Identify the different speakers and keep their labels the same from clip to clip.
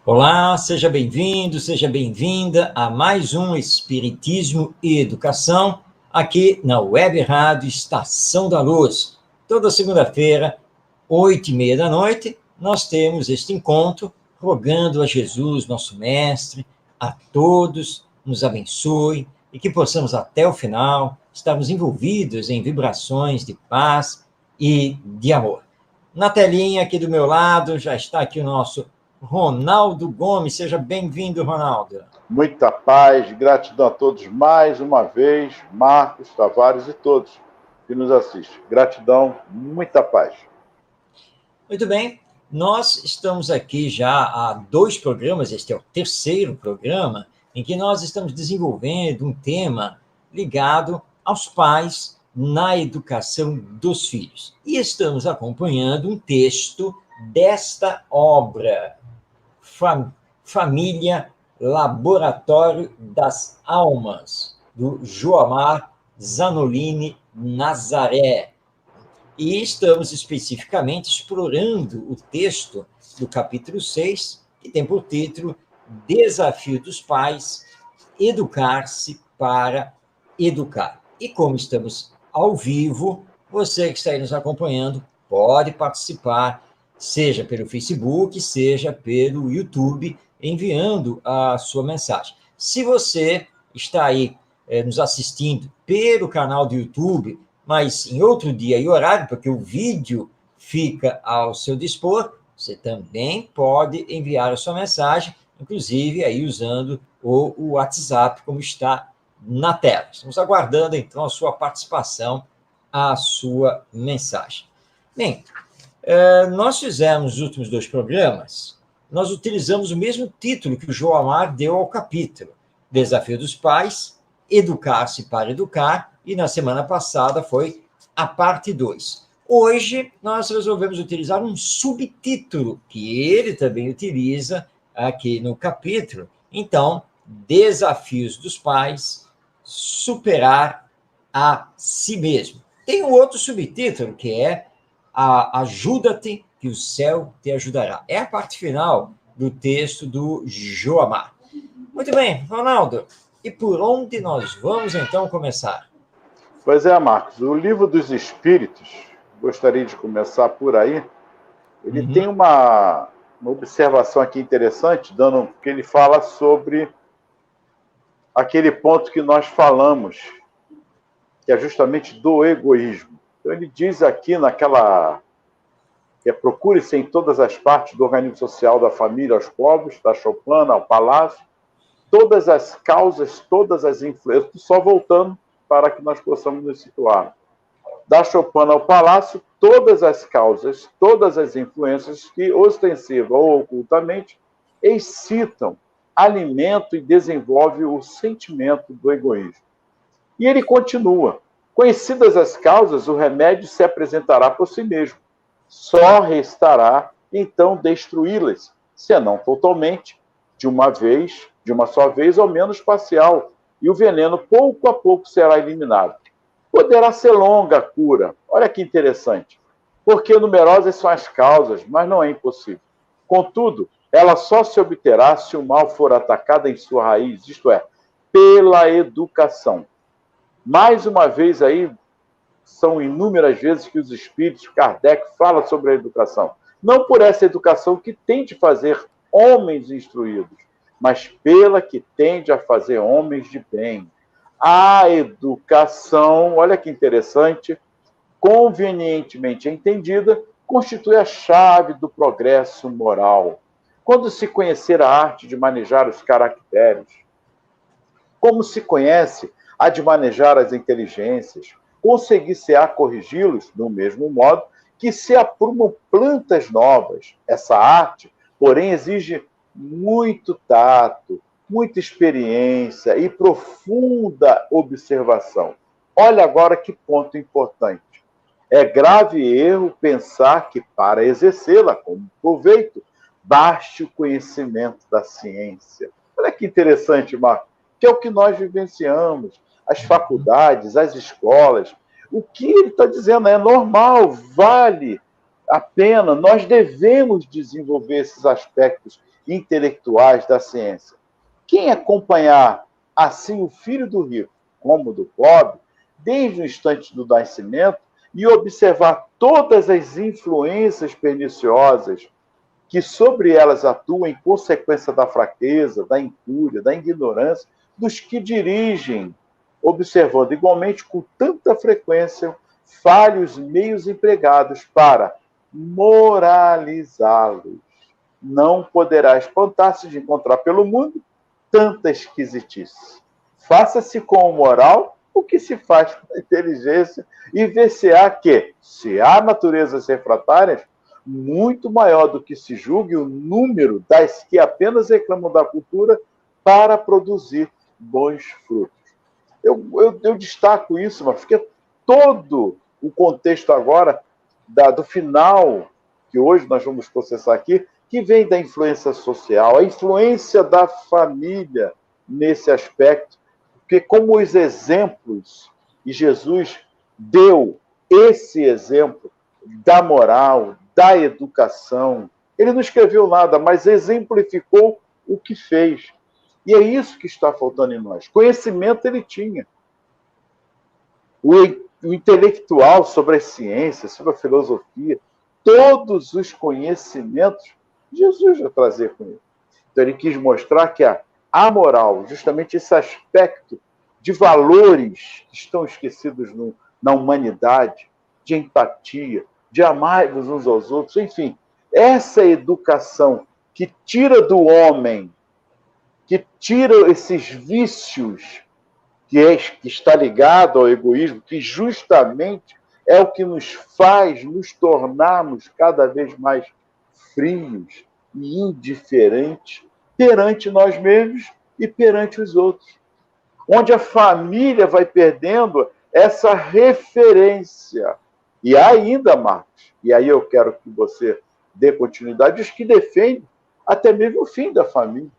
Speaker 1: Olá, seja bem-vindo, seja bem-vinda a mais um Espiritismo e Educação, aqui na Web Rádio Estação da Luz. Toda segunda-feira, 8h30 da noite, nós temos este encontro, rogando a Jesus, nosso Mestre, a todos, nos abençoe e que possamos até o final estarmos envolvidos em vibrações de paz e de amor. Na telinha aqui do meu lado já está aqui o nosso Ronaldo Gomes. Seja bem-vindo, Ronaldo.
Speaker 2: Muita paz, gratidão a todos mais uma vez, Marcos, Tavares e todos que nos assistem. Gratidão, muita paz.
Speaker 1: Muito bem, nós estamos aqui já há 2 programas, este é o 3º programa, em que nós estamos desenvolvendo um tema ligado aos pais na educação dos filhos. E estamos acompanhando um texto desta obra, Família Laboratório das Almas, do Joamar Zanolini Nazaré. E estamos especificamente explorando o texto do capítulo 6, que tem por título Desafio dos Pais, Educar-se para Educar. E como estamos ao vivo, você que está aí nos acompanhando pode participar, seja pelo Facebook, seja pelo YouTube, enviando a sua mensagem. Se você está aí nos assistindo pelo canal do YouTube, mas em outro dia e horário, porque o vídeo fica ao seu dispor, você também pode enviar a sua mensagem, inclusive aí usando o WhatsApp, como está na tela. Estamos aguardando, então, a sua participação, a sua mensagem. Bem, nós fizemos os últimos 2 programas, nós utilizamos o mesmo título que o Joamar deu ao capítulo, Desafio dos Pais, Educar-se para Educar, e na semana passada foi a parte 2. Hoje, nós resolvemos utilizar um subtítulo, que ele também utiliza aqui no capítulo. Então, Desafios dos Pais, Superar a Si Mesmo. Tem um outro subtítulo, que é Ajuda-te, que o céu te ajudará. É a parte final do texto do Joamar. Muito bem, Ronaldo, e por onde nós vamos, então, começar?
Speaker 2: Pois é, Marcos, o Livro dos Espíritos, gostaria de começar por aí, ele tem uma observação aqui interessante, que ele fala sobre aquele ponto que nós falamos, que é justamente do egoísmo. Então ele diz aqui que procure-se em todas as partes do organismo social, da família aos povos, da choupana ao palácio, todas as causas, todas as influências, só voltando para que nós possamos nos situar. Da choupana ao palácio, todas as causas, todas as influências que, ostensiva ou ocultamente, excitam, alimentam e desenvolvem o sentimento do egoísmo. E ele continua. Conhecidas as causas, o remédio se apresentará por si mesmo. Só restará, então, destruí-las, senão totalmente, de uma só vez, ou menos parcial, e o veneno, pouco a pouco, será eliminado. Poderá ser longa a cura, olha que interessante, porque numerosas são as causas, mas não é impossível. Contudo, ela só se obterá se o mal for atacado em sua raiz, isto é, pela educação. Mais uma vez aí, são inúmeras vezes que os espíritos, Kardec fala sobre a educação. Não por essa educação que tende a fazer homens instruídos, mas pela que tende a fazer homens de bem. A educação, olha que interessante, convenientemente entendida, constitui a chave do progresso moral. Quando se conhecer a arte de manejar os caracteres, como se conhece a de manejar as inteligências, conseguir-se-á corrigi-los do mesmo modo que se aprumam plantas novas. Essa arte, porém, exige muito tato, muita experiência e profunda observação. Olha agora que ponto importante. É grave erro pensar que, para exercê-la como proveito, baste o conhecimento da ciência. Olha que interessante, Marco, que é o que nós vivenciamos, as faculdades, as escolas. O que ele está dizendo é normal, vale a pena, nós devemos desenvolver esses aspectos intelectuais da ciência. Quem acompanhar assim o filho do rico como do pobre, desde o instante do nascimento, e observar todas as influências perniciosas que sobre elas atuam em consequência da fraqueza, da incúria, da ignorância, dos que dirigem, observando igualmente com tanta frequência falhos meios empregados para moralizá-los. Não poderá espantar-se de encontrar pelo mundo tanta esquisitice. Faça-se com o moral o que se faz com a inteligência e ver-se-á que, se há naturezas refratárias, muito maior do que se julgue o número das que apenas reclamam da cultura para produzir bons frutos. Eu destaco isso, mas porque todo o contexto agora do final, que hoje nós vamos processar aqui, que vem da influência social, a influência da família nesse aspecto, porque como os exemplos, e Jesus deu esse exemplo da moral, da educação, ele não escreveu nada, mas exemplificou o que fez. E é isso que está faltando em nós. Conhecimento ele tinha. O intelectual sobre as ciências, sobre a filosofia, todos os conhecimentos, Jesus já trazia com ele. Então ele quis mostrar que a moral, justamente esse aspecto de valores que estão esquecidos na humanidade, de empatia, de amar-vos uns aos outros, enfim, essa educação que tira do homem, que tira esses vícios que está ligado ao egoísmo, que justamente é o que nos faz nos tornarmos cada vez mais frios e indiferentes perante nós mesmos e perante os outros. Onde a família vai perdendo essa referência. E ainda, Marcos, e aí eu quero que você dê continuidade, os que defendem até mesmo o fim da família.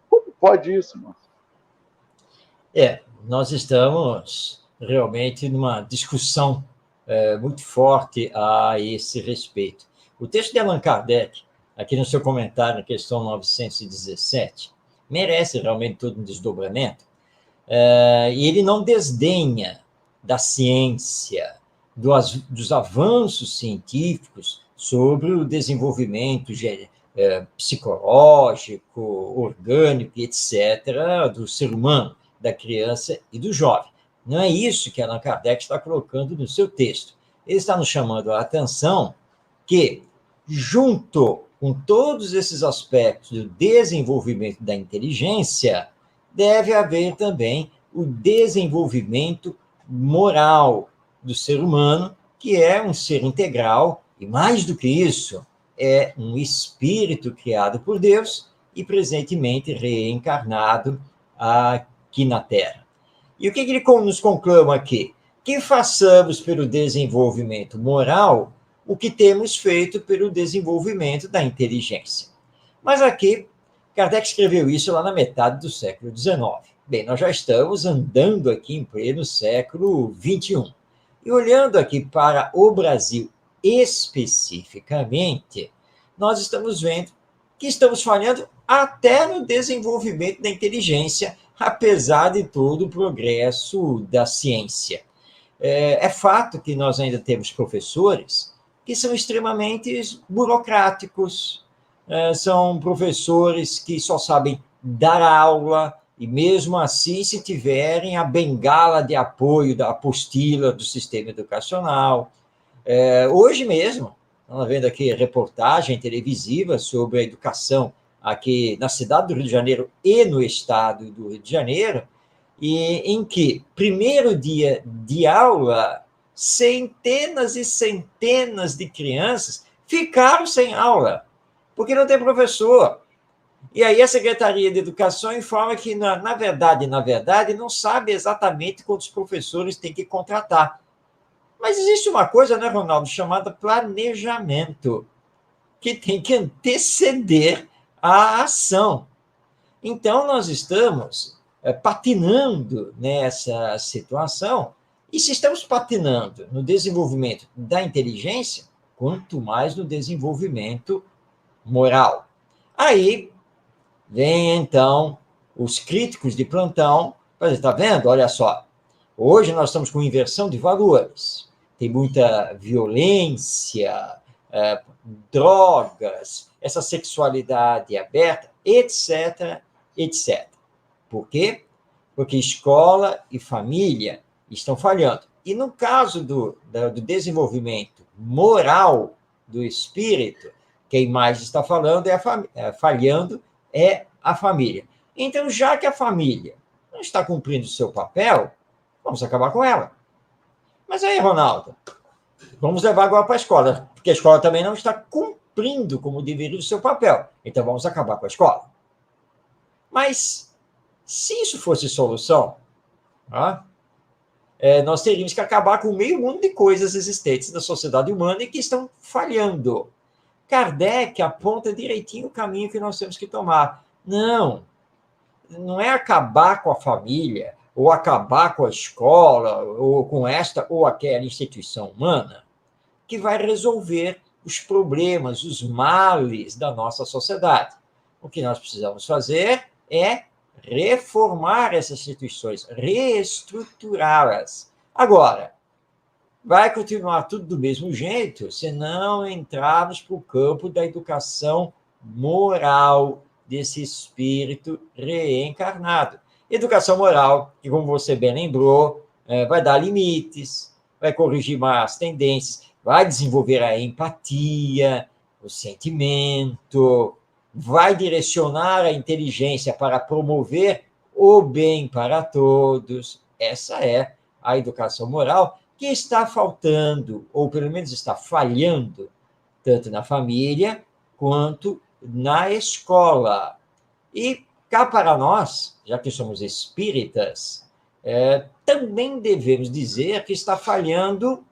Speaker 2: Como pode isso, Marcos?
Speaker 1: Nós estamos realmente numa discussão muito forte a esse respeito. O texto de Allan Kardec, aqui no seu comentário, na questão 917, merece realmente todo um desdobramento, e ele não desdenha da ciência, dos avanços científicos sobre o desenvolvimento psicológico, orgânico, etc., do ser humano, da criança e do jovem. Não é isso que Allan Kardec está colocando no seu texto. Ele está nos chamando a atenção que, junto com todos esses aspectos do desenvolvimento da inteligência, deve haver também o desenvolvimento moral do ser humano, que é um ser integral, e mais do que isso, é um espírito criado por Deus e presentemente reencarnado aqui na Terra. E o que ele nos conclama aqui? Que façamos pelo desenvolvimento moral o que temos feito pelo desenvolvimento da inteligência. Mas aqui, Kardec escreveu isso lá na metade do século XIX. Bem, nós já estamos andando aqui em pleno século XXI. E olhando aqui para o Brasil especificamente, nós estamos vendo que estamos falhando até no desenvolvimento da inteligência, apesar de todo o progresso da ciência. É fato que nós ainda temos professores que são extremamente burocráticos, são professores que só sabem dar aula, e mesmo assim, se tiverem a bengala de apoio da apostila do sistema educacional. Hoje mesmo, estamos vendo aqui reportagem televisiva sobre a educação aqui na cidade do Rio de Janeiro e no estado do Rio de Janeiro, e em que, primeiro dia de aula, centenas e centenas de crianças ficaram sem aula, porque não tem professor. E aí a Secretaria de Educação informa que, na verdade, não sabe exatamente quantos professores tem que contratar. Mas existe uma coisa, né, Ronaldo, chamada planejamento, que tem que anteceder a ação. Então, nós estamos patinando nessa situação, e se estamos patinando no desenvolvimento da inteligência, quanto mais no desenvolvimento moral. Aí Vem, então, os críticos de plantão, mas está vendo? Olha só, hoje nós estamos com inversão de valores, tem muita violência, drogas, essa sexualidade aberta, etc, etc. Por quê? Porque escola e família estão falhando. E no caso do desenvolvimento moral do espírito, quem mais está falando falhando é a família. Então, já que a família não está cumprindo o seu papel, vamos acabar com ela. Mas aí, Ronaldo, vamos levar agora para a escola, porque a escola também não está cumprindo como deveria o seu papel. Então, vamos acabar com a escola. Mas, se isso fosse solução, nós teríamos que acabar com meio mundo de coisas existentes na sociedade humana e que estão falhando. Kardec aponta direitinho o caminho que nós temos que tomar. Não é acabar com a família, ou acabar com a escola, ou com esta ou aquela instituição humana, que vai resolver os problemas, os males da nossa sociedade. O que nós precisamos fazer é reformar essas instituições, reestruturá-las. Agora, vai continuar tudo do mesmo jeito se não entrarmos para o campo da educação moral desse espírito reencarnado. Educação moral, que, como você bem lembrou, vai dar limites, vai corrigir más tendências, vai desenvolver a empatia, o sentimento, vai direcionar a inteligência para promover o bem para todos. Essa é a educação moral que está faltando, ou pelo menos está falhando, tanto na família quanto na escola. E cá para nós, já que somos espíritas, também devemos dizer que está falhando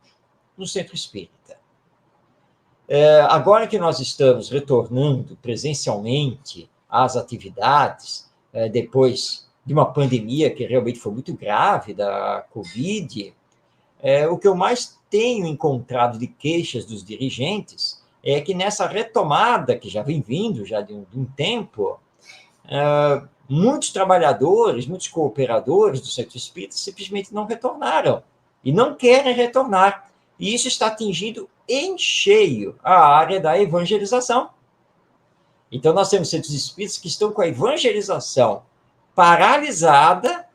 Speaker 1: no centro espírita. Agora que nós estamos retornando presencialmente às atividades, depois de uma pandemia que realmente foi muito grave, da Covid, o que eu mais tenho encontrado de queixas dos dirigentes é que nessa retomada, que já vem vindo já de um tempo, muitos trabalhadores, muitos cooperadores do centro espírita simplesmente não retornaram e não querem retornar. E isso está atingindo em cheio a área da evangelização. Então, nós temos centros espíritas que estão com a evangelização paralisada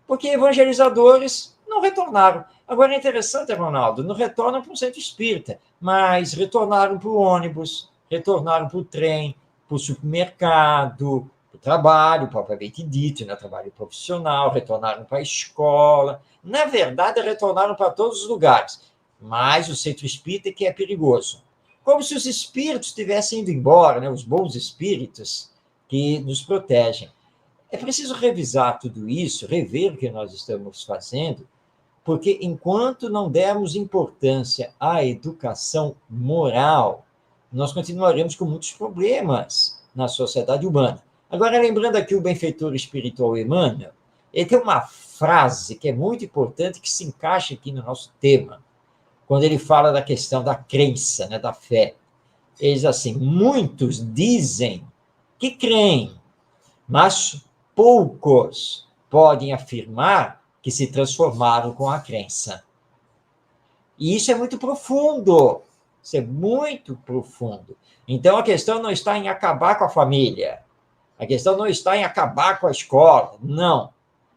Speaker 1: porque evangelizadores não retornaram. Agora, é interessante, Ronaldo, não retornam para o centro espírita, mas retornaram para o ônibus, retornaram para o trem, para o supermercado, para o trabalho, propriamente dito, né? Trabalho profissional, retornaram para a escola. Na verdade, retornaram para todos os lugares, mas o centro espírita é que é perigoso. Como se os espíritos tivessem ido embora, né? Os bons espíritos que nos protegem. É preciso revisar tudo isso, rever o que nós estamos fazendo, porque enquanto não dermos importância à educação moral, nós continuaremos com muitos problemas na sociedade humana. Agora, lembrando aqui o benfeitor espiritual Emmanuel, ele tem uma frase que é muito importante, que se encaixa aqui no nosso tema, quando ele fala da questão da crença, né, da fé. Ele diz assim: muitos dizem que creem, mas poucos podem afirmar que se transformaram com a crença. E isso é muito profundo. Isso é muito profundo. Então, a questão não está em acabar com a família. A questão não está em acabar com a escola. Não.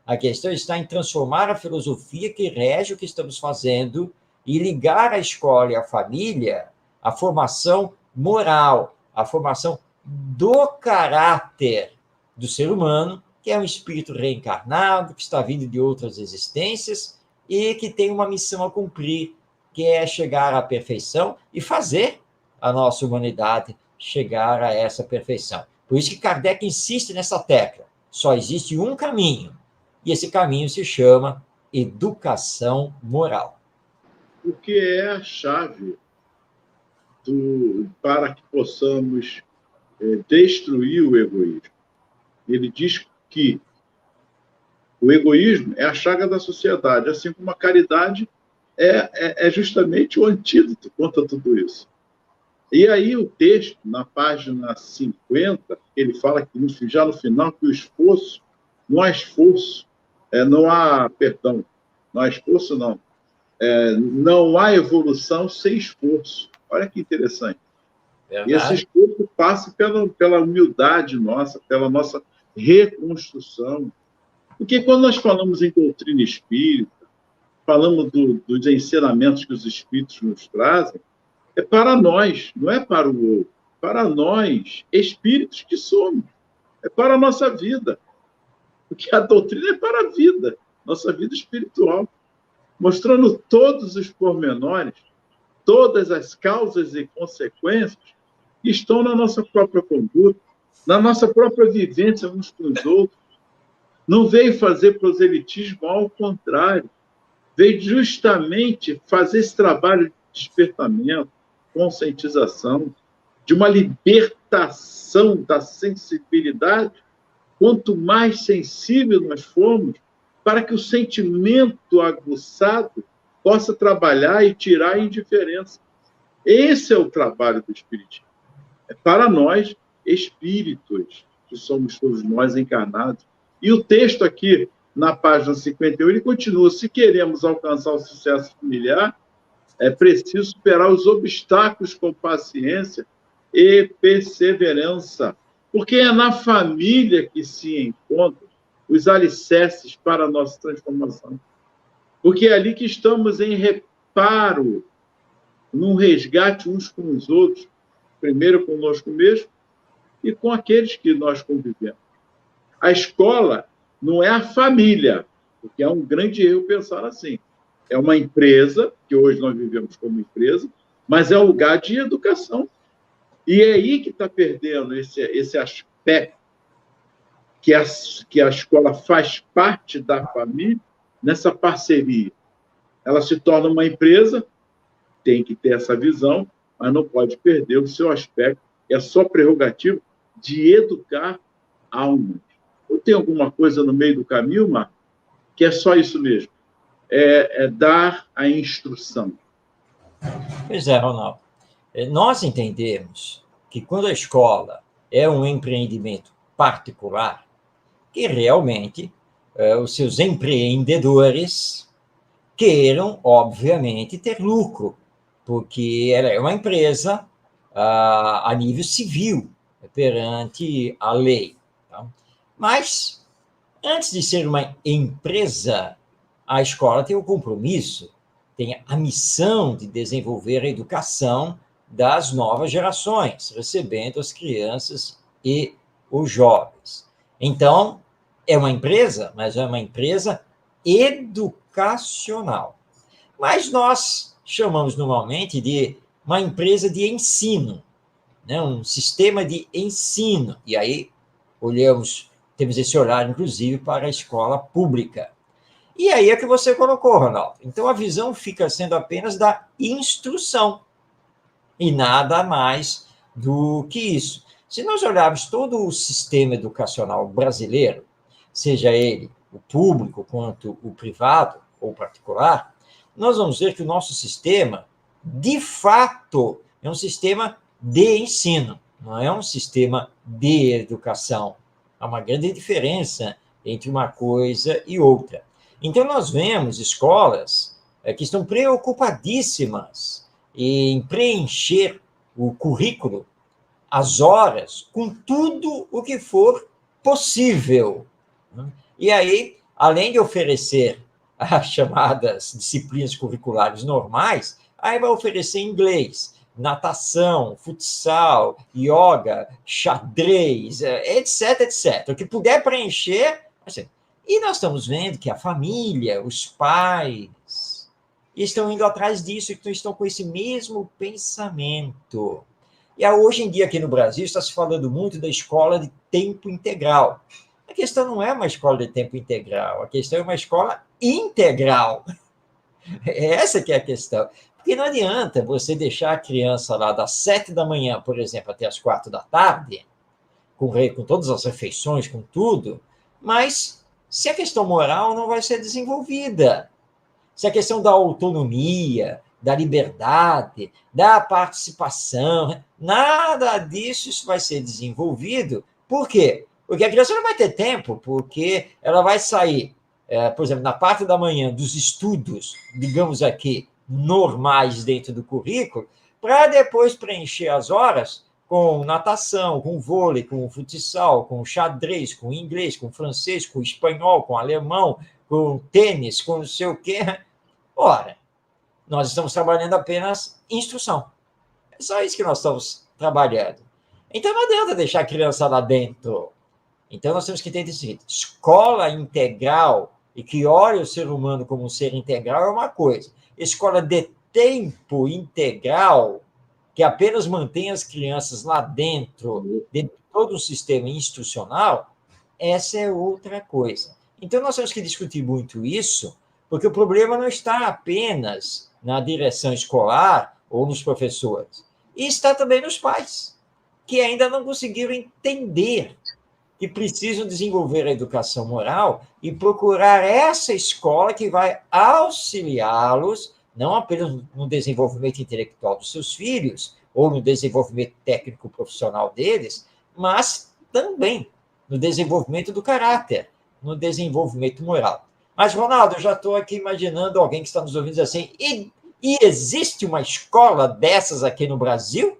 Speaker 1: A questão está em transformar a filosofia que rege o que estamos fazendo e ligar a escola e a família à formação moral, à formação do caráter do ser humano, que é um espírito reencarnado, que está vindo de outras existências e que tem uma missão a cumprir, que é chegar à perfeição e fazer a nossa humanidade chegar a essa perfeição. Por isso que Kardec insiste nessa tecla. Só existe um caminho, e esse caminho se chama educação moral.
Speaker 2: O que é a chave para que possamos destruir o egoísmo? Ele diz que o egoísmo é a chaga da sociedade, assim como a caridade é justamente o antídoto contra tudo isso. E aí o texto, na página 50,
Speaker 3: ele fala que já no final que o esforço, não há esforço, não há, perdão, não há esforço, não. Não há evolução sem esforço. Olha que interessante.
Speaker 1: Verdade.
Speaker 3: E esse esforço passa pela humildade nossa, pela nossa reconstrução. Porque quando nós falamos em doutrina espírita, falamos dos ensinamentos que os espíritos nos trazem, é para nós, não é para o outro. Para nós, espíritos que somos. É para a nossa vida. Porque a doutrina é para a vida, nossa vida espiritual. Mostrando todos os pormenores, todas as causas e consequências que estão na nossa própria conduta, na nossa própria vivência uns com os outros. Não veio fazer proselitismo, ao contrário. Veio justamente fazer esse trabalho de despertamento, conscientização, de uma libertação da sensibilidade. Quanto mais sensível nós formos, para que o sentimento aguçado possa trabalhar e tirar a indiferença. Esse é o trabalho do Espiritismo. É para nós, espíritos, que somos todos nós encarnados. E o texto aqui, na página 51, ele continua: se queremos alcançar o sucesso familiar, é preciso superar os obstáculos com paciência e perseverança. Porque é na família que se encontram os alicerces para a nossa transformação. Porque é ali que estamos em reparo, num resgate uns com os outros, primeiro conosco mesmo e com aqueles que nós convivemos. A escola não é a família, porque é um grande erro pensar assim. É uma empresa, que hoje nós vivemos como empresa, mas é um lugar de educação. E é aí que está perdendo esse aspecto que a escola faz parte da família, nessa parceria. Ela se torna uma empresa, tem que ter essa visão, mas não pode perder o seu aspecto, é a sua prerrogativa de educar almas. Ou tem alguma coisa no meio do caminho, Marco, que é só isso mesmo? É dar a instrução.
Speaker 1: Pois é, Ronaldo. Nós entendemos que quando a escola é um empreendimento particular, que realmente os seus empreendedores queiram, obviamente, ter lucro, porque ela é uma empresa a nível civil, perante a lei. Tá? Mas, antes de ser uma empresa, a escola tem o compromisso, tem a missão de desenvolver a educação das novas gerações, recebendo as crianças e os jovens. Então, é uma empresa, mas é uma empresa educacional. Mas nós chamamos normalmente de uma empresa de ensino, né? Um sistema de ensino. E aí temos esse olhar, inclusive, para a escola pública. E aí é que você colocou, Ronaldo. Então, a visão fica sendo apenas da instrução, e nada mais do que isso. Se nós olharmos todo o sistema educacional brasileiro, seja ele o público quanto o privado ou particular, nós vamos ver que o nosso sistema, de fato, é um sistema de ensino, não é um sistema de educação. Há uma grande diferença entre uma coisa e outra. Então, nós vemos escolas que estão preocupadíssimas em preencher o currículo, as horas, com tudo o que for possível. E aí, além de oferecer as chamadas disciplinas curriculares normais, aí vai oferecer inglês, natação, futsal, yoga, xadrez, etc, etc. O que puder preencher. Assim. E nós estamos vendo que a família, os pais, estão indo atrás disso, e estão com esse mesmo pensamento. E hoje em dia, aqui no Brasil, está se falando muito da escola de tempo integral. A questão não é uma escola de tempo integral, a questão é uma escola integral. Essa que é a questão. Porque não adianta você deixar a criança lá das 7 da manhã, por exemplo, até as 4 da tarde, com todas as refeições, com tudo, mas se a questão moral não vai ser desenvolvida, se a questão da autonomia, da liberdade, da participação, nada disso vai ser desenvolvido Por quê? Porque a criança não vai ter tempo, porque ela vai sair, por exemplo, na parte da manhã dos estudos, digamos aqui, normais dentro do currículo, para depois preencher as horas com natação, com vôlei, com futsal, com xadrez, com inglês, com francês, com espanhol, com alemão, com tênis, com não sei o quê. Ora, nós estamos trabalhando apenas instrução. É só isso que nós estamos trabalhando. Então, não adianta deixar a criança lá dentro. Então, nós temos que ter esse jeito. Escola integral, e que olha o ser humano como um ser integral, é uma coisa. Escola de tempo integral, que apenas mantém as crianças lá dentro de todo o sistema institucional, essa é outra coisa. Então, nós temos que discutir muito isso, porque o problema não está apenas na direção escolar ou nos professores, e está também nos pais, que ainda não conseguiram entender que precisam desenvolver a educação moral e procurar essa escola que vai auxiliá-los, não apenas no desenvolvimento intelectual dos seus filhos, ou no desenvolvimento técnico profissional deles, mas também no desenvolvimento do caráter, no desenvolvimento moral. Mas, Ronaldo, eu já estou aqui imaginando alguém que está nos ouvindo assim, e existe uma escola dessas aqui no Brasil?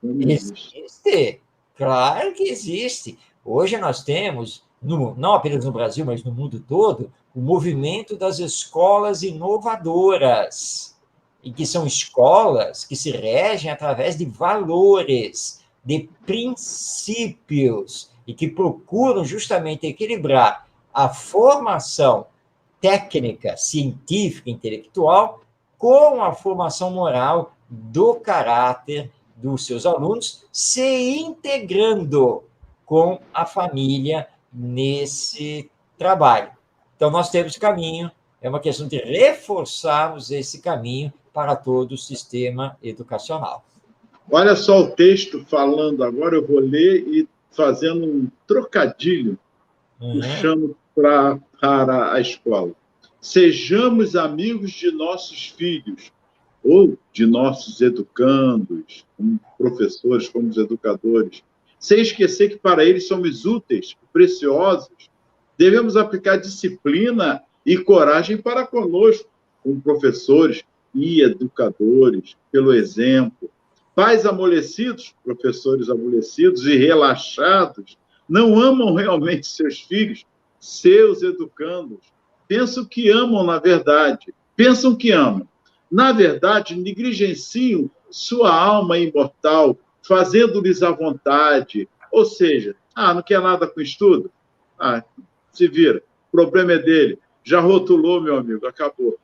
Speaker 1: Existe. Claro que existe. Hoje nós temos, não apenas no Brasil, mas no mundo todo, o movimento das escolas inovadoras, e que são escolas que se regem através de valores, de princípios, e que procuram justamente equilibrar a formação técnica, científica, intelectual, com a formação moral do caráter dos seus alunos, se integrando com a família nesse trabalho. Então, nós temos caminho, é uma questão de reforçarmos esse caminho para todo o sistema educacional.
Speaker 3: Olha só o texto falando agora, eu vou ler e fazendo um trocadilho, puxando para a escola. Sejamos amigos de nossos filhos, ou de nossos educandos, como professores, como os educadores, sem esquecer que para eles somos úteis, preciosos. Devemos aplicar disciplina e coragem para conosco, como professores e educadores, pelo exemplo. Pais amolecidos, professores amolecidos e relaxados, não amam realmente seus filhos, seus educandos. Pensam que amam, na verdade. Pensam que amam. Na verdade, negligenciam sua alma imortal, fazendo-lhes à vontade. Ou seja, não quer nada com estudo? Se vira. O problema é dele. Já rotulou, meu amigo, acabou.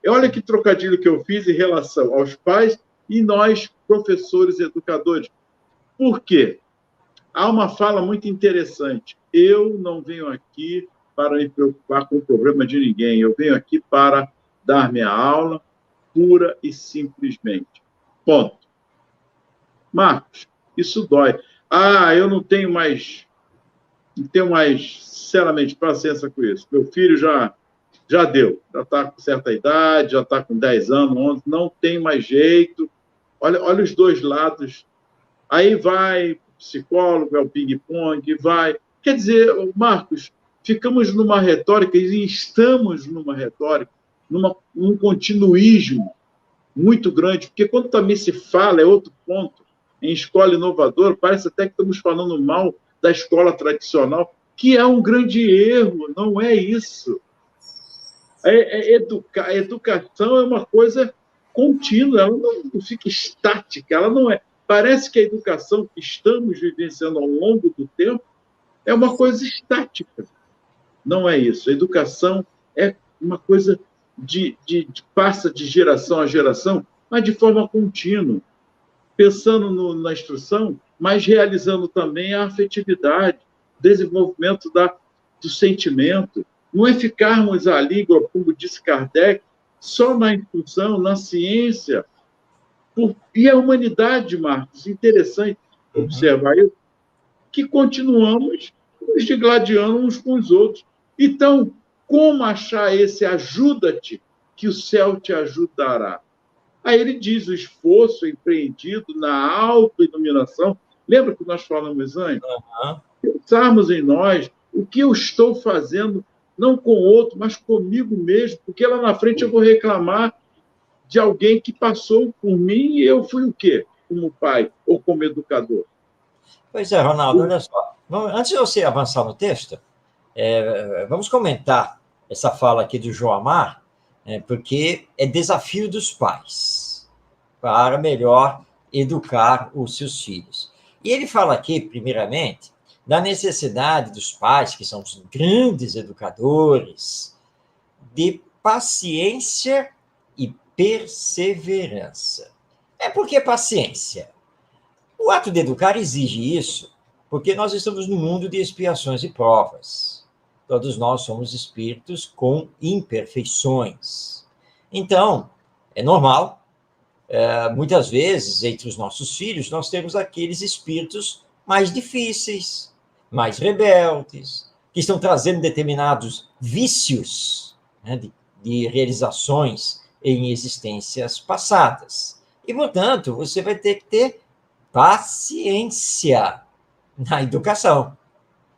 Speaker 3: Olha que trocadilho que eu fiz em relação aos pais e nós, professores e educadores. Por quê? Há uma fala muito interessante. Eu não venho aqui para me preocupar com o problema de ninguém. Eu venho aqui para dar minha aula, pura e simplesmente. Ponto. Marcos, isso dói. Eu não tenho mais, sinceramente, paciência com isso. Meu filho já deu, já está com certa idade, já está com 10 anos, 11, não tem mais jeito. Olha os dois lados. Aí vai o psicólogo, é o ping-pong, vai. Quer dizer, Marcos, ficamos numa retórica e estamos numa retórica, num continuismo muito grande, porque quando também se fala, é outro ponto, em escola inovadora, parece até que estamos falando mal da escola tradicional, que é um grande erro, não é isso. A educação é uma coisa contínua, ela não fica estática, ela não é. Parece que a educação que estamos vivenciando ao longo do tempo é uma coisa estática. Não é isso. A educação é uma coisa passa de geração a geração, mas de forma contínua, pensando na instrução, mas realizando também a afetividade, desenvolvimento do sentimento. Não é ficarmos ali, como disse Kardec, só na instrução, na ciência. E a humanidade, Marcos, interessante observar isso, que continuamos nos digladiando uns com os outros. Então, como achar esse ajuda-te, que o céu te ajudará? Aí ele diz, o esforço empreendido na autoiluminação Lembra que nós falamos antes?
Speaker 1: Uhum.
Speaker 3: Pensarmos em nós, o que eu estou fazendo, não com o outro, mas comigo mesmo, porque lá na frente eu vou reclamar de alguém que passou por mim e eu fui o quê? Como pai ou como educador.
Speaker 1: Pois é, Ronaldo, olha só. Antes de você avançar no texto, vamos comentar essa fala aqui do Joamar, porque é desafio dos pais para melhor educar os seus filhos. E ele fala aqui, primeiramente, da necessidade dos pais, que são os grandes educadores, de paciência e perseverança. É porque paciência. O ato de educar exige isso, porque nós estamos no mundo de expiações e provas. Todos nós somos espíritos com imperfeições. Então, é normal, muitas vezes, entre os nossos filhos, nós temos aqueles espíritos mais difíceis, mais rebeldes, que estão trazendo determinados vícios, né, de realizações em existências passadas. E, portanto, você vai ter que ter paciência na educação.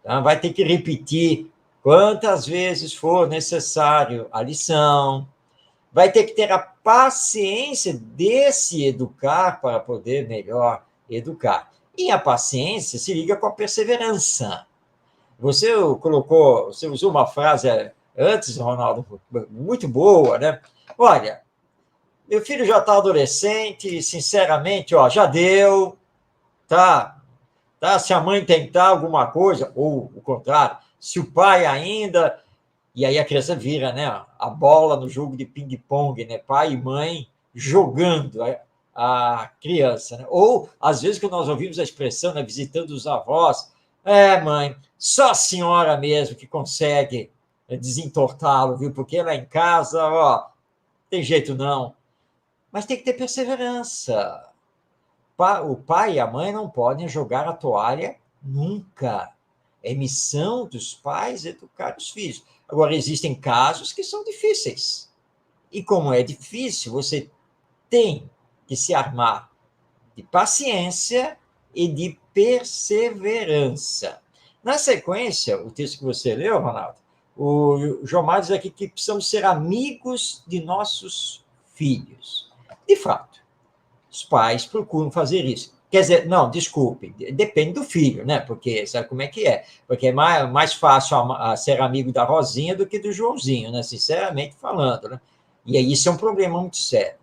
Speaker 1: Tá? Vai ter que repetir quantas vezes for necessário a lição, vai ter que ter a paciência de se educar para poder melhor educar. E a paciência se liga com a perseverança. Você usou uma frase antes, Ronaldo, muito boa, né? Olha, meu filho já está adolescente, sinceramente, já deu, tá? Se a mãe tentar alguma coisa, ou o contrário, se o pai ainda... E aí a criança vira, né, a bola no jogo de ping-pong, né, pai e mãe jogando a criança. Né? Ou, às vezes, quando nós ouvimos a expressão, né, visitando os avós, mãe, só a senhora mesmo que consegue desentortá-lo, viu? Porque lá em casa, tem jeito não. Mas tem que ter perseverança. O pai e a mãe não podem jogar a toalha nunca. É missão dos pais educar os filhos. Agora, existem casos que são difíceis. E como é difícil, você tem que se armar de paciência e de perseverança. Na sequência, o texto que você leu, Ronaldo, o Jomar diz aqui que precisamos ser amigos de nossos filhos. De fato, os pais procuram fazer isso. Quer dizer, não, desculpe, depende do filho, né? Porque sabe como é que é? Porque é mais fácil ser amigo da Rosinha do que do Joãozinho, né? Sinceramente falando, né? E aí isso é um problema muito sério.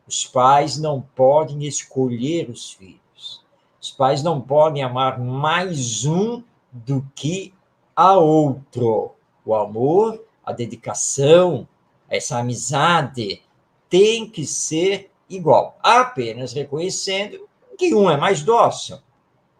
Speaker 1: Os pais não podem escolher os filhos. Os pais não podem amar mais um do que a outro. O amor, a dedicação, essa amizade tem que ser igual, apenas reconhecendo que um é mais dócil,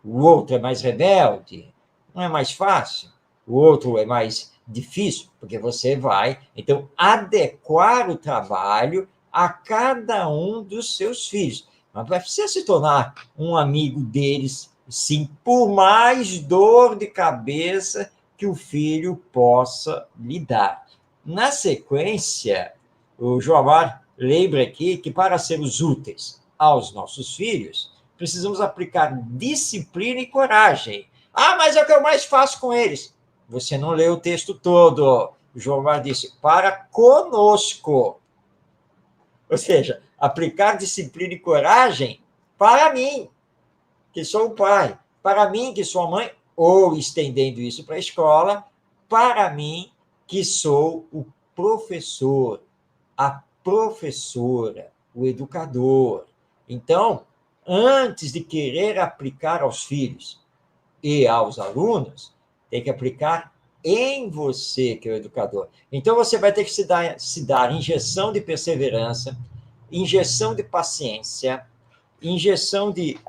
Speaker 1: o outro é mais rebelde, um é mais fácil, o outro é mais difícil, porque você vai, então, adequar o trabalho a cada um dos seus filhos. Mas vai precisar se tornar um amigo deles, sim, por mais dor de cabeça que o filho possa lhe dar. Na sequência, o Joamar lembra aqui que, para sermos úteis aos nossos filhos, precisamos aplicar disciplina e coragem. Mas é o que eu mais faço com eles. Você não leu o texto todo. O Joamar disse, para conosco. Ou seja, aplicar disciplina e coragem para mim, que sou o pai, para mim, que sou a mãe, ou, estendendo isso para a escola, para mim, que sou o professor, a professora, o educador. Então, antes de querer aplicar aos filhos e aos alunos, tem que aplicar em você, que é o educador. Então, você vai ter que se dar injeção de perseverança, injeção de paciência, injeção de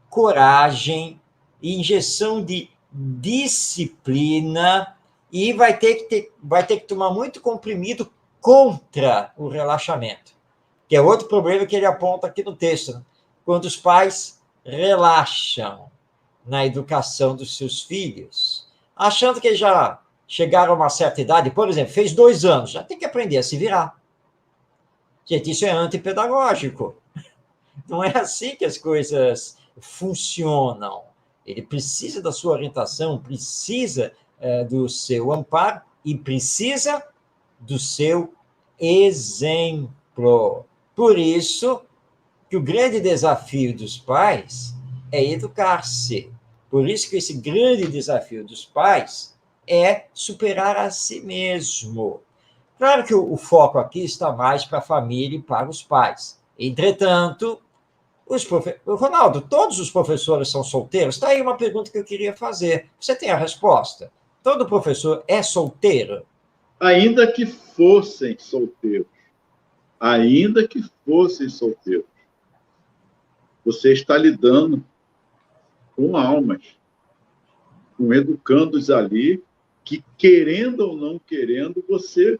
Speaker 1: coragem, injeção de disciplina, e vai ter que tomar muito comprimido contra o relaxamento, que é outro problema que ele aponta aqui no texto, né? Quando os pais relaxam na educação dos seus filhos, achando que já chegaram a uma certa idade, por exemplo, fez 2 anos, já tem que aprender a se virar. Gente, isso é antipedagógico. Não é assim que as coisas funcionam. Ele precisa da sua orientação, precisa do seu amparo e precisa do seu exemplo. Por isso que o grande desafio dos pais é educar-se. Por isso que esse grande desafio dos pais é superar a si mesmo. Claro que o foco aqui está mais para a família e para os pais. Entretanto, Ronaldo, todos os professores são solteiros? Está aí uma pergunta que eu queria fazer. Você tem a resposta? Todo professor é solteiro?
Speaker 3: Ainda que fossem solteiros, ainda que fossem solteiros, você está lidando com almas, com educandos ali, que, querendo ou não querendo, você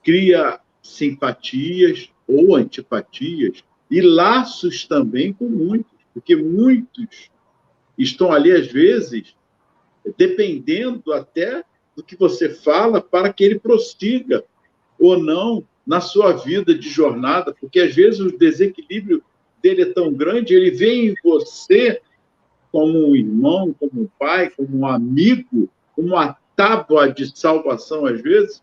Speaker 3: cria simpatias ou antipatias e laços também com muitos, porque muitos estão ali, às vezes, dependendo até do que você fala para que ele prossiga ou não na sua vida de jornada, porque às vezes o desequilíbrio dele é tão grande, ele vê em você como um irmão, como um pai, como um amigo, como uma tábua de salvação, às vezes,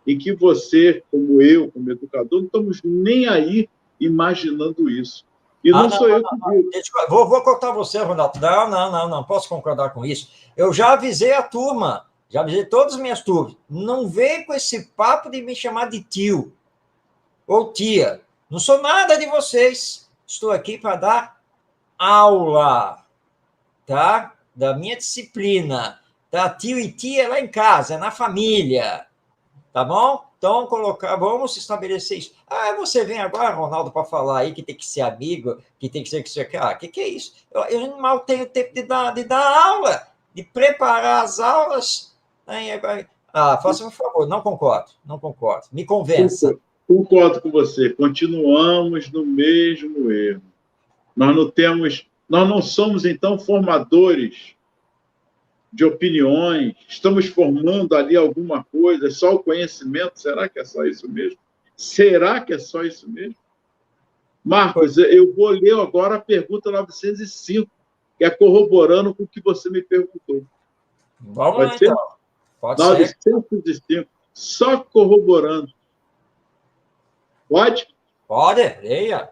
Speaker 3: em que você, como eu, como educador, não estamos nem aí imaginando isso. E não sou eu que digo.
Speaker 1: Vou cortar você, Ronaldo. Não posso concordar com isso. Eu já avisei a turma, já avisei todas as minhas turmas. Não vem com esse papo de me chamar de tio ou tia. Não sou nada de vocês. Estou aqui para dar aula, tá? Da minha disciplina. Tá? Tio e tia é lá em casa, é na família. Tá bom? Então, vamos estabelecer isso. Você vem agora, Ronaldo, para falar aí que tem que ser amigo, que tem que ser que você quer. Que é isso? Eu mal tenho tempo de dar aula, de preparar as aulas. Faça um favor, não concordo. Me convença.
Speaker 3: Concordo com você. Continuamos no mesmo erro. Nós não somos, então, formadores de opiniões, estamos formando ali alguma coisa, só o conhecimento, será que é só isso mesmo? Será que é só isso mesmo? Marcos, eu vou ler agora a pergunta 905, que é corroborando com o que você me perguntou.
Speaker 1: Vamos lá, então.
Speaker 3: Pode 905, ser. Só corroborando. Pode?
Speaker 1: Pode, leia.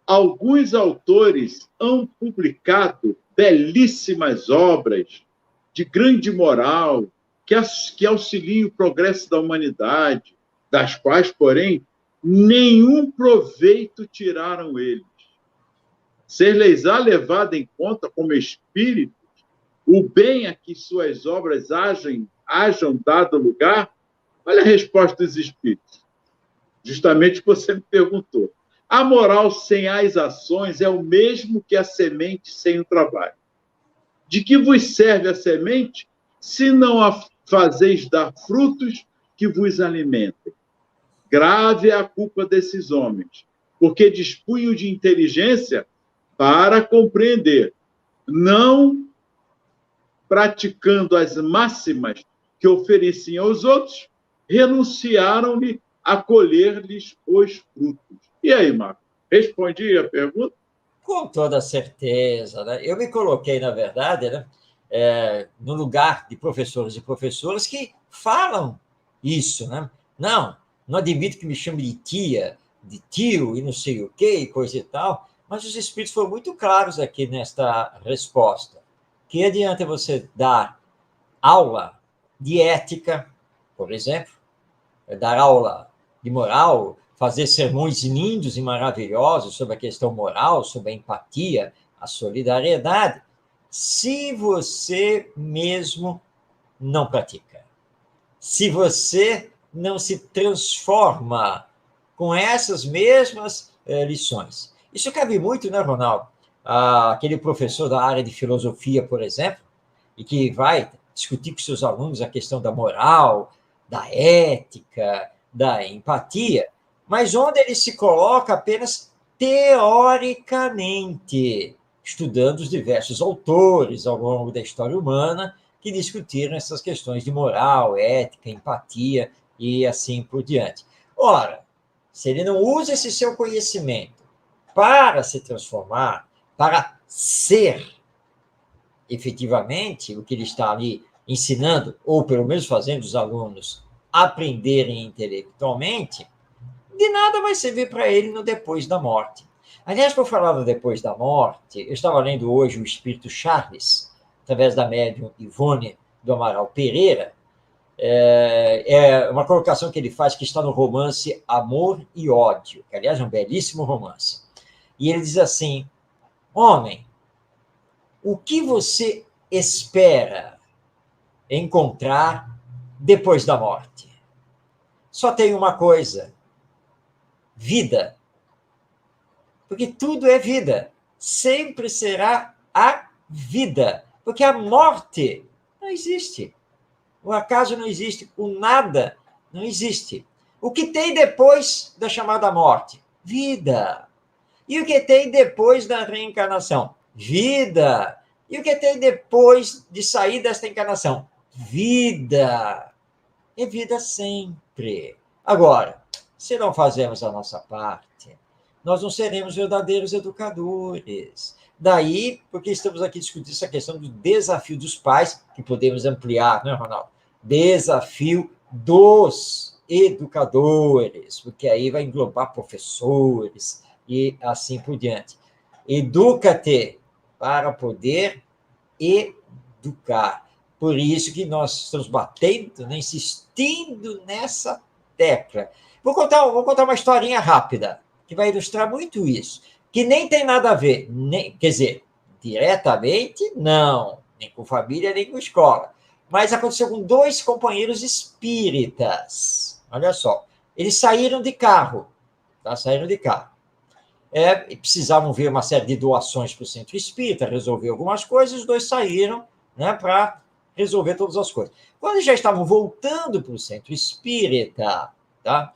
Speaker 3: Alguns autores han publicado belíssimas obras de grande moral, que auxiliem o progresso da humanidade, das quais, porém, nenhum proveito tiraram eles. Ser-lhes-á levado em conta como espíritos o bem a que suas obras hajam dado lugar? Olha a resposta dos espíritos. Justamente o que você me perguntou. A moral sem as ações é o mesmo que a semente sem o trabalho. De que vos serve a semente, se não a fazeis dar frutos que vos alimentem? Grave é a culpa desses homens, porque dispunham de inteligência para compreender, não praticando as máximas que ofereciam aos outros, renunciaram-lhe a colher-lhes os frutos. E aí, Marco, respondi a pergunta?
Speaker 1: Com toda certeza. Né? Eu me coloquei, na verdade, né, no lugar de professores e professoras que falam isso. Né? Não admito que me chame de tia, de tio e não sei o quê, coisa e tal, mas os espíritos foram muito claros aqui nesta resposta. Que adianta você dar aula de ética, por exemplo, dar aula de moral, fazer sermões lindos e maravilhosos sobre a questão moral, sobre a empatia, a solidariedade, se você mesmo não pratica. Se você não se transforma com essas mesmas lições. Isso cabe muito, né, Ronaldo? Aquele professor da área de filosofia, por exemplo, e que vai discutir com seus alunos a questão da moral, da ética, da empatia, mas onde ele se coloca apenas teoricamente, estudando os diversos autores ao longo da história humana que discutiram essas questões de moral, ética, empatia e assim por diante. Ora, se ele não usa esse seu conhecimento para se transformar, para ser, efetivamente o que ele está ali ensinando, ou pelo menos fazendo os alunos aprenderem intelectualmente, de nada vai servir para ele no depois da morte. Aliás, por falar no depois da morte, eu estava lendo hoje o Espírito Charles, através da médium Ivone do Amaral Pereira, é uma colocação que ele faz que está no romance Amor e Ódio, que, aliás, é um belíssimo romance. E ele diz assim: homem, o que você espera encontrar depois da morte? Só tem uma coisa: vida. Porque tudo é vida. Sempre será a vida. Porque a morte não existe. O acaso não existe. O nada não existe. O que tem depois da chamada morte? Vida. E o que tem depois da reencarnação? Vida. E o que tem depois de sair desta encarnação? Vida. É vida sempre. Agora, se não fazemos a nossa parte, nós não seremos verdadeiros educadores. Daí, porque estamos aqui discutindo essa questão do desafio dos pais, que podemos ampliar, não é, Ronaldo? Desafio dos educadores, porque aí vai englobar professores e assim por diante. Educa-te para poder educar. Por isso que nós estamos batendo, né, insistindo nessa tecla. Vou contar uma historinha rápida, que vai ilustrar muito isso, que nem tem nada a ver, quer dizer, diretamente, não, nem com família, nem com escola, mas aconteceu com 2 companheiros espíritas. Olha só, eles saíram de carro, tá? Saíram de carro. E precisavam ver uma série de doações para o centro espírita, resolver algumas coisas, os 2 saíram, né, para resolver todas as coisas. Quando eles já estavam voltando para o centro espírita, tá?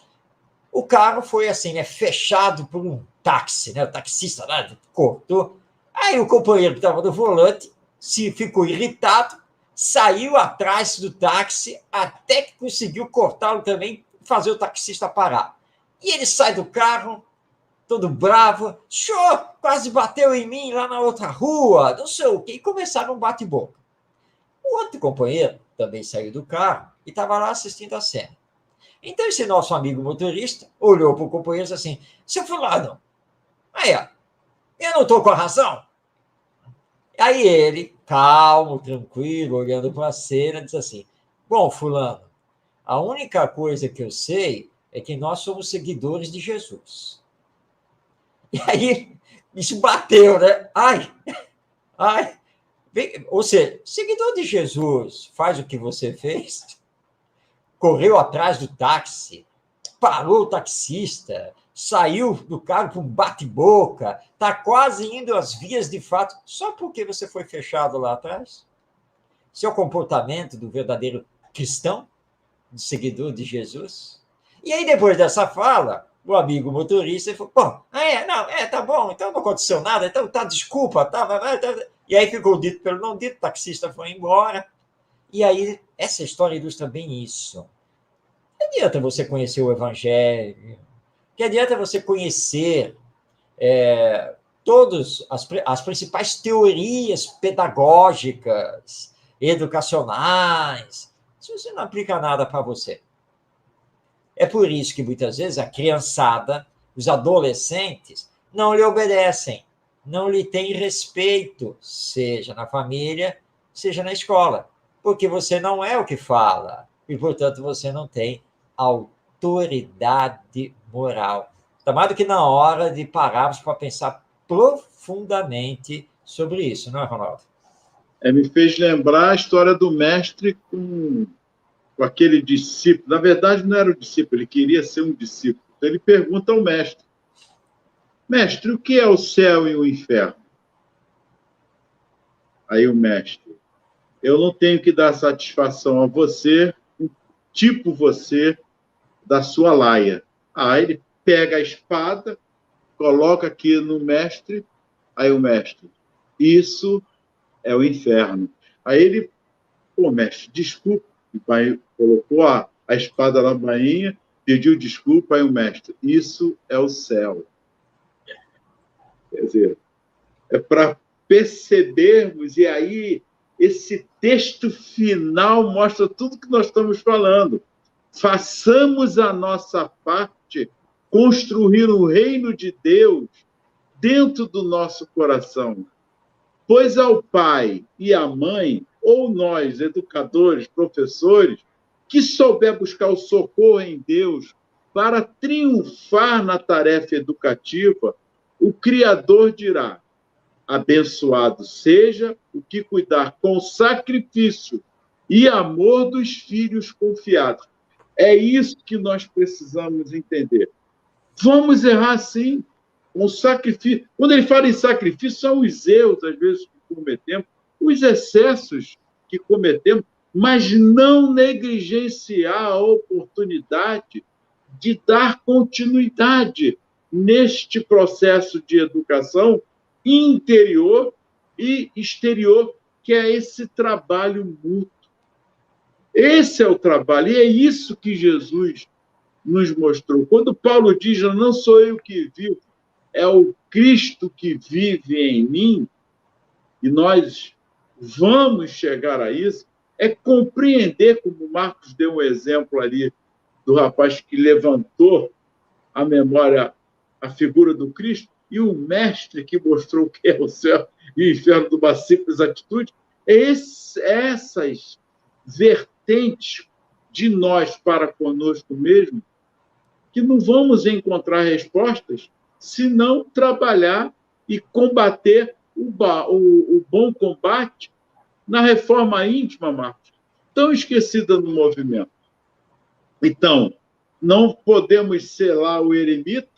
Speaker 1: O carro foi assim, né, fechado por um táxi, né? O taxista lá cortou. Aí o companheiro que estava no volante ficou irritado, saiu atrás do táxi até que conseguiu cortá-lo também, fazer o taxista parar. E ele sai do carro, todo bravo: senhor, quase bateu em mim lá na outra rua, não sei o quê. E começaram um bate-boca. O outro companheiro também saiu do carro e estava lá assistindo a cena. Então, esse nosso amigo motorista olhou para o companheiro e disse assim: seu fulano, aí, ó, eu não estou com a razão? Aí ele, calmo, tranquilo, olhando para a cena, disse assim: bom, fulano, a única coisa que eu sei é que nós somos seguidores de Jesus. E aí, isso bateu, né? Ai. Ou seja, seguidor de Jesus faz o que você fez, correu atrás do táxi, parou o taxista, saiu do carro para um bate-boca, está quase indo às vias de fato, só porque você foi fechado lá atrás? Seu comportamento do verdadeiro cristão, do seguidor de Jesus? E aí, depois dessa fala, o amigo motorista falou: bom, tá bom, então não aconteceu nada, então tá, desculpa, tá. E aí ficou dito pelo não dito, o taxista foi embora. E aí, essa história ilustra bem isso. Que adianta você conhecer o Evangelho? Que adianta você conhecer todas as principais teorias pedagógicas, educacionais, se você não aplica nada para você? É por isso que, muitas vezes, a criançada, os adolescentes, não lhe obedecem, não lhe têm respeito, seja na família, seja na escola, porque você não é o que fala, e, portanto, você não tem autoridade moral. Está mais do que na hora de pararmos para pensar profundamente sobre isso, não é, Ronaldo?
Speaker 3: Me fez lembrar a história do mestre com aquele discípulo. Na verdade, não era o discípulo, ele queria ser um discípulo. Então, ele pergunta ao mestre: mestre, o que é o céu e o inferno? Aí o mestre: eu não tenho que dar satisfação a você, tipo você, da sua laia. Aí ele pega a espada, coloca aqui no mestre, aí o mestre: isso é o inferno. Aí ele: pô, mestre, desculpa. O pai colocou a espada na bainha, pediu desculpa, aí o mestre: isso é o céu. Quer dizer, é para percebermos, e aí esse texto final mostra tudo que nós estamos falando. Façamos a nossa parte, construir o reino de Deus dentro do nosso coração. Pois ao pai e à mãe, ou nós, educadores, professores, que souber buscar o socorro em Deus para triunfar na tarefa educativa, o Criador dirá: abençoado seja o que cuidar com sacrifício e amor dos filhos confiados. É isso que nós precisamos entender. Vamos errar, sim, com sacrifício. Quando ele fala em sacrifício, são os erros, às vezes, que cometemos, os excessos que cometemos, mas não negligenciar a oportunidade de dar continuidade neste processo de educação interior e exterior, que é esse trabalho mútuo. Esse é o trabalho, e é isso que Jesus nos mostrou. Quando Paulo diz, não sou eu que vivo, é o Cristo que vive em mim, e nós vamos chegar a isso, é compreender, como o Marcos deu um exemplo ali, do rapaz que levantou a memória, a figura do Cristo, e o mestre que mostrou o que é o céu e o inferno de uma simples atitude, essas vertentes de nós para conosco mesmo, que não vamos encontrar respostas se não trabalhar e combater o bom combate na reforma íntima, Marcos, tão esquecida no movimento. Então, não podemos ser lá o eremita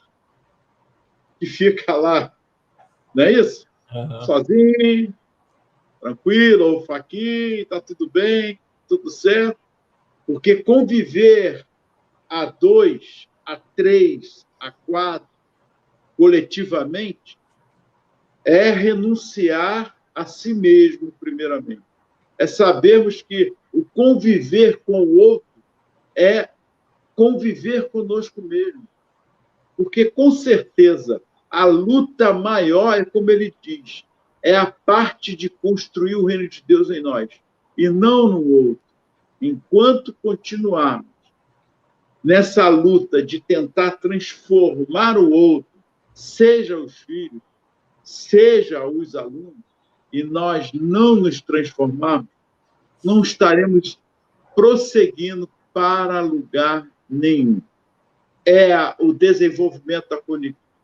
Speaker 3: que fica lá, não é isso? Sozinho, tranquilo, ou faquinha, está tudo bem, tudo certo. Porque conviver a 2, a 3, a 4, coletivamente, é renunciar a si mesmo, primeiramente. É sabermos que o conviver com o outro é conviver conosco mesmo. Porque, com certeza, a luta maior é, como ele diz, é a parte de construir o reino de Deus em nós, e não no outro. Enquanto continuarmos nessa luta de tentar transformar o outro, seja os filhos, seja os alunos, e nós não nos transformarmos, não estaremos prosseguindo para lugar nenhum. É o desenvolvimento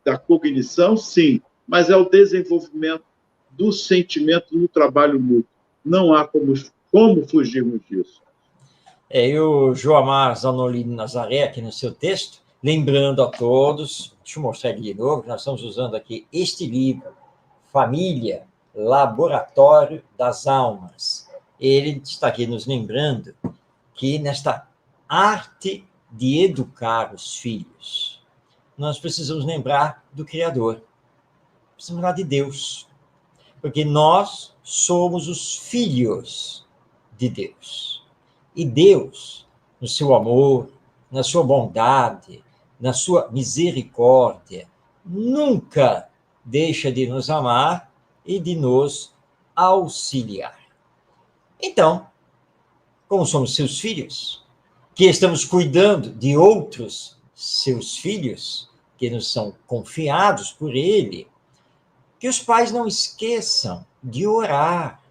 Speaker 3: da cognição, sim, mas é o desenvolvimento do sentimento no trabalho mútuo. Não há como fugirmos disso.
Speaker 1: E o Joamar Zanolini Nazaré, aqui no seu texto, lembrando a todos, deixa eu mostrar aqui de novo, que nós estamos usando aqui este livro, Família, Laboratório das Almas. Ele está aqui nos lembrando que nesta arte de educar os filhos, nós precisamos lembrar do Criador, precisamos lembrar de Deus, porque nós somos os filhos de Deus. E Deus, no seu amor, na sua bondade, na sua misericórdia, nunca deixa de nos amar e de nos auxiliar. Então, como somos seus filhos, que estamos cuidando de outros seus filhos, que nos são confiados por ele, que os pais não esqueçam de orar.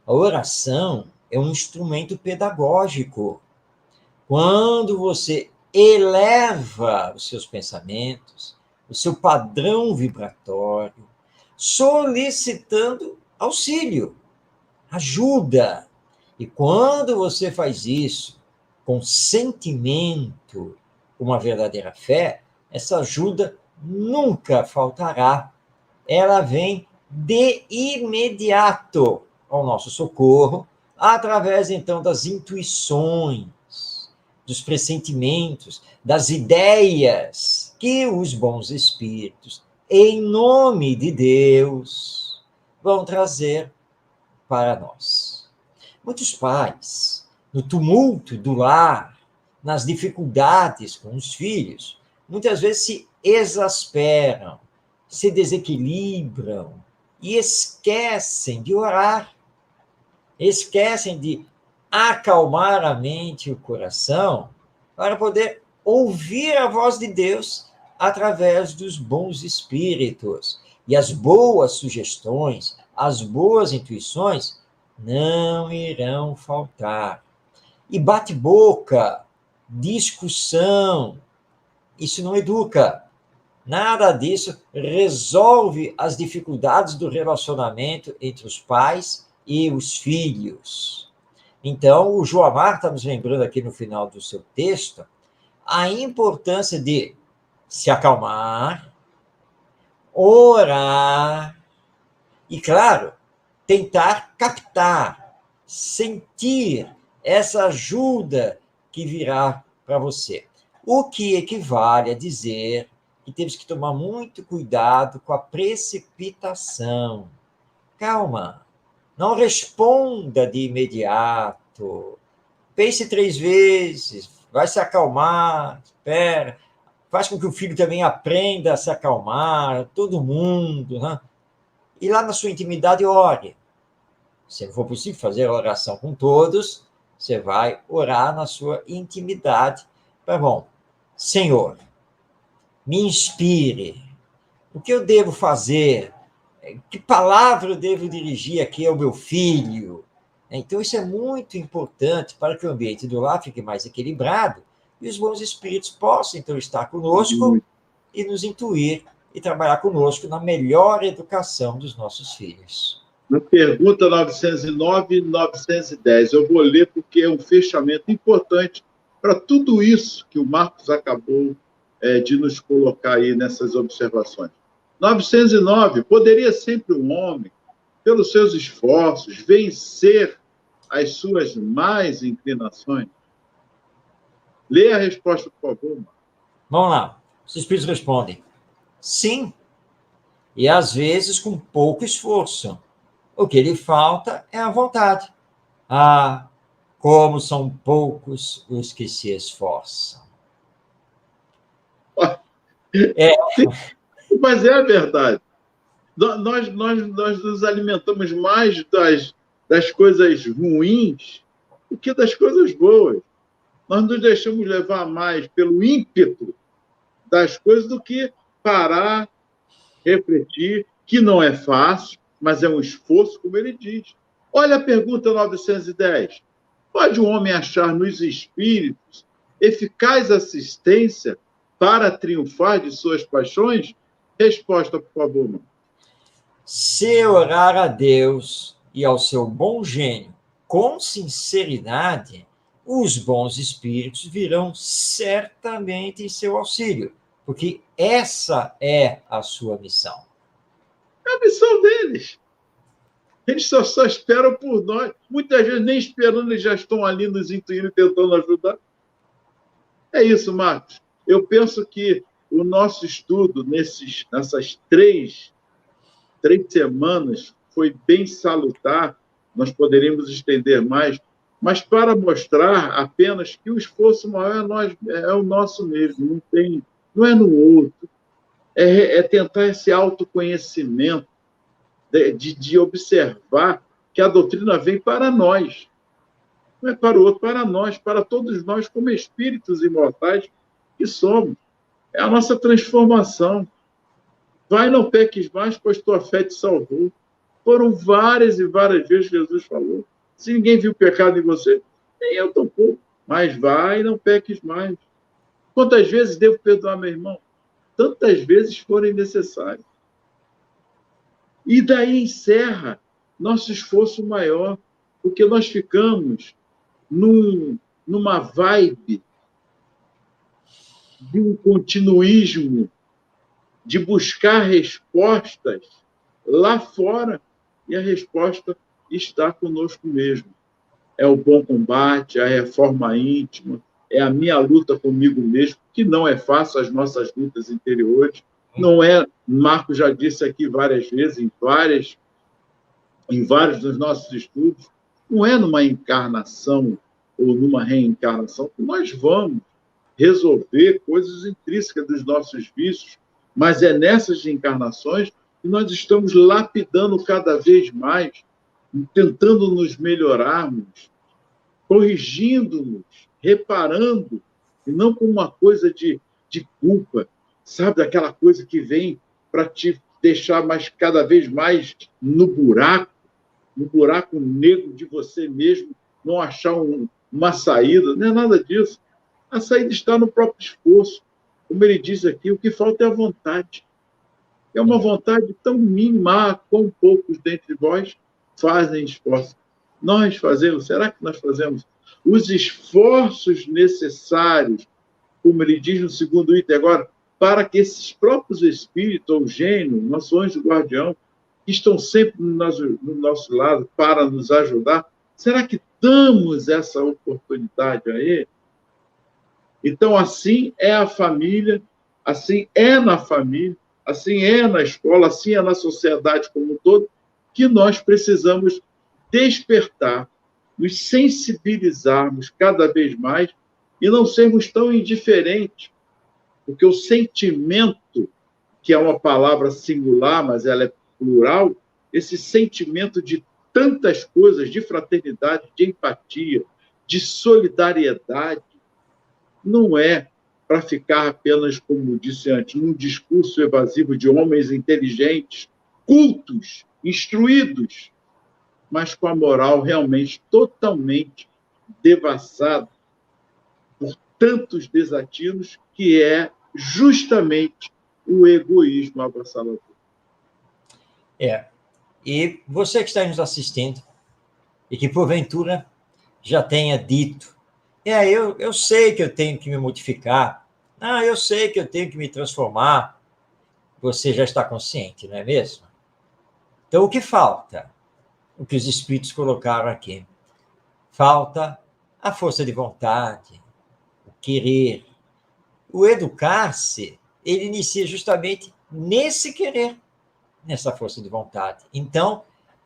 Speaker 1: A oração é um instrumento pedagógico. Quando você eleva os seus pensamentos, o seu padrão vibratório, solicitando auxílio, ajuda. E quando você faz isso com sentimento, com uma verdadeira fé, essa ajuda nunca faltará. Ela vem de imediato ao nosso socorro, através, então, das intuições, dos pressentimentos, das ideias que os bons espíritos, em nome de Deus, vão trazer para nós. Muitos pais, no tumulto do lar, nas dificuldades com os filhos, muitas vezes se exasperam, se desequilibram, e esquecem de orar, esquecem de acalmar a mente e o coração para poder ouvir a voz de Deus através dos bons espíritos. E as boas sugestões, as boas intuições não irão faltar. E bate-boca, discussão, isso não educa. Nada disso resolve as dificuldades do relacionamento entre os pais e os filhos. Então, o Joamar está nos lembrando aqui no final do seu texto a importância de se acalmar, orar e, claro, tentar captar, sentir essa ajuda que virá para você. O que equivale a dizer que temos que tomar muito cuidado com a precipitação. Calma, não responda de imediato. Pense 3 vezes, vai se acalmar, espera. Faz com que o filho também aprenda a se acalmar, todo mundo, né? E lá na sua intimidade, ore. Se não for possível fazer a oração com todos, você vai orar na sua intimidade. Tá bom. Senhor, me inspire. O que eu devo fazer? Que palavra eu devo dirigir aqui ao meu filho? Então, isso é muito importante para que o ambiente do lar fique mais equilibrado e os bons espíritos possam, então, estar conosco e nos intuir e trabalhar conosco na melhor educação dos nossos filhos.
Speaker 3: Na pergunta 909 e 910, eu vou ler porque é um fechamento importante para tudo isso que o Marcos acabou de nos colocar aí nessas observações. 909, poderia sempre um homem, pelos seus esforços, vencer as suas más inclinações? Lê a resposta, por favor, Marcos.
Speaker 1: Vamos lá. Os espíritos respondem: sim, e às vezes com pouco esforço. O que lhe falta é a vontade. Ah, como são poucos os que se esforçam.
Speaker 3: Mas é a verdade. Nós nos alimentamos mais das coisas ruins do que das coisas boas. Nós nos deixamos levar mais pelo ímpeto das coisas do que parar, refletir, que não é fácil, mas é um esforço, como ele diz. Olha a pergunta 910. Pode um homem achar nos espíritos eficaz assistência para triunfar de suas paixões? Resposta, por favor, mano.
Speaker 1: Se orar a Deus e ao seu bom gênio com sinceridade, os bons espíritos virão certamente em seu auxílio, porque essa é a sua missão.
Speaker 3: É a missão deles. Eles só esperam por nós. Muitas vezes nem esperando, eles já estão ali nos intuindo, tentando ajudar. É isso, Marcos. Eu penso que o nosso estudo nessas três semanas foi bem salutar. Nós poderíamos estender mais, mas para mostrar apenas que o esforço maior é o nosso mesmo, não é no outro. É tentar esse autoconhecimento, de observar que a doutrina vem para nós. Não é para o outro, para nós, para todos nós, como espíritos imortais que somos. É a nossa transformação. Vai, não peques mais, pois tua fé te salvou. Foram várias e várias vezes que Jesus falou. Se ninguém viu pecado em você, nem eu tampouco. Mas vai, não peques mais. Quantas vezes devo perdoar meu irmão? Tantas vezes forem necessárias. E daí encerra nosso esforço maior, porque nós ficamos numa vibe de um continuismo, de buscar respostas lá fora, e a resposta está conosco mesmo. É o bom combate, é a reforma íntima, é a minha luta comigo mesmo, que não é fácil, as nossas lutas interiores. Não é, Marcos já disse aqui várias vezes, em vários dos nossos estudos, não é numa encarnação ou numa reencarnação que nós vamos resolver coisas intrínsecas dos nossos vícios, mas é nessas encarnações e nós estamos lapidando cada vez mais, tentando nos melhorarmos, corrigindo-nos, reparando, e não com uma coisa de culpa, sabe? Daquela coisa que vem para te deixar cada vez mais no buraco negro de você mesmo, não achar uma saída. Não é nada disso. A saída está no próprio esforço. Como ele diz aqui, o que falta é a vontade. É uma vontade tão mínima, quão poucos dentre vós fazem esforço. Nós fazemos, será que nós fazemos os esforços necessários, como ele diz no segundo item agora, para que esses próprios espíritos, ou gênio, nosso anjo guardião, que estão sempre no nosso lado para nos ajudar, será que damos essa oportunidade a ele? Então, assim é a família, assim é na família, assim é na escola, assim é na sociedade como um todo, que nós precisamos despertar, nos sensibilizarmos cada vez mais e não sermos tão indiferentes, porque o sentimento, que é uma palavra singular, mas ela é plural, esse sentimento de tantas coisas, de fraternidade, de empatia, de solidariedade, não é para ficar apenas, como disse antes, num discurso evasivo de homens inteligentes, cultos, instruídos, mas com a moral realmente totalmente devassada por tantos desatinos, que é justamente o egoísmo avassalador.
Speaker 1: E você que está nos assistindo e que, porventura, já tenha dito, eu sei que eu tenho que me modificar, eu sei que eu tenho que me transformar, você já está consciente, não é mesmo? Então, o que falta? O que os espíritos colocaram aqui. Falta a força de vontade, o querer. O educar-se, ele inicia justamente nesse querer, nessa força de vontade. Então,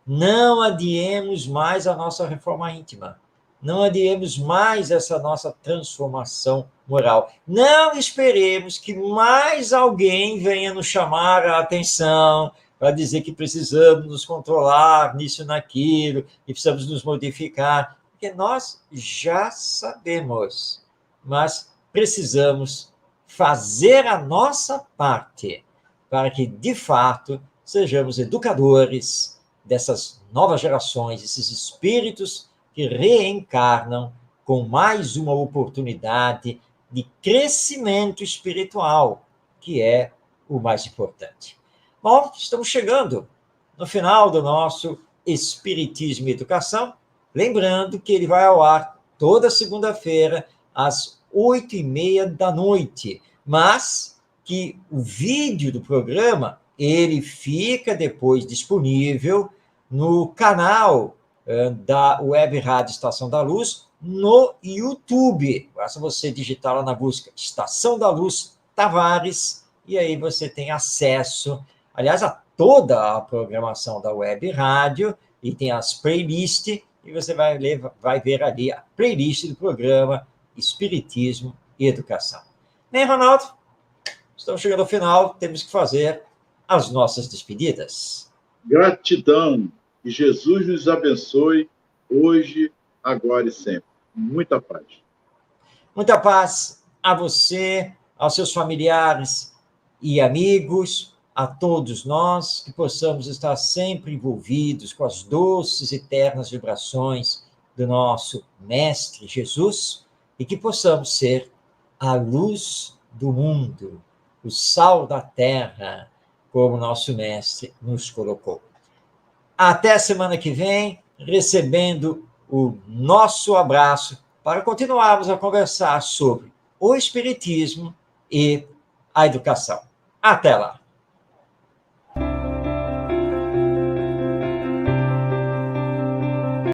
Speaker 1: não adiemos mais a nossa reforma íntima. Não adiemos mais essa nossa transformação moral. Não esperemos que mais alguém venha nos chamar a atenção para dizer que precisamos nos controlar nisso e naquilo, e precisamos nos modificar, porque nós já sabemos, mas precisamos fazer a nossa parte para que, de fato, sejamos educadores dessas novas gerações, esses espíritos que reencarnam com mais uma oportunidade de crescimento espiritual, que é o mais importante. Bom, estamos chegando no final do nosso Espiritismo e Educação, lembrando que ele vai ao ar toda segunda-feira, às 8h30 da noite, mas que o vídeo do programa, ele fica depois disponível no canal da Web Rádio Estação da Luz, no YouTube. Basta você digitar lá na busca Estação da Luz Tavares, e aí você tem acesso, aliás, a toda a programação da Web Rádio, e tem as playlists, e você vai ver ali a playlist do programa Espiritismo e Educação. Bem, Ronaldo, estamos chegando ao final, temos que fazer as nossas despedidas.
Speaker 3: Gratidão. Que Jesus nos abençoe hoje, agora e sempre. Muita paz.
Speaker 1: Muita paz a você, aos seus familiares e amigos, a todos nós, que possamos estar sempre envolvidos com as doces e ternas vibrações do nosso Mestre Jesus e que possamos ser a luz do mundo, o sal da terra, como nosso Mestre nos colocou. Até a semana que vem, recebendo o nosso abraço para continuarmos a conversar sobre o Espiritismo e a educação. Até lá!